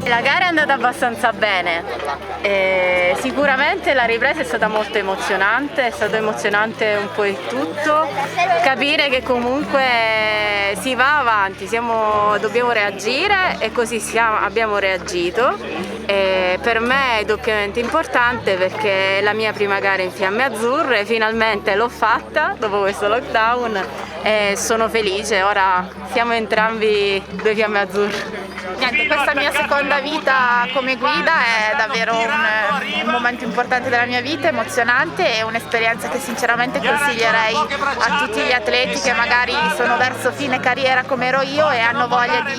La gara è andata abbastanza bene, sicuramente la ripresa è stata molto emozionante, è stato emozionante un po' il tutto, capire che comunque si va avanti, dobbiamo reagire e così abbiamo reagito. Per me è doppiamente importante perché è la mia prima gara in Fiamme Azzurre, finalmente l'ho fatta dopo questo lockdown e sono felice, ora siamo entrambi due Fiamme Azzurre. assolutamente. Questa mia seconda vita come guida è davvero un momento importante della mia vita, emozionante e un'esperienza che sinceramente consiglierei a tutti gli atleti che magari sono verso fine carriera come ero io e hanno voglia di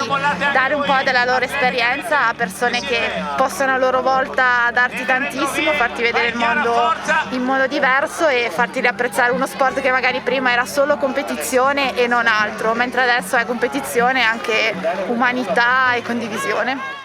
dare un po' della loro esperienza a persone che possono a loro volta darti tantissimo, farti vedere il mondo in modo diverso e farti riapprezzare uno sport che magari prima era solo competizione e non altro, mentre adesso è competizione, anche umanità e condivisione.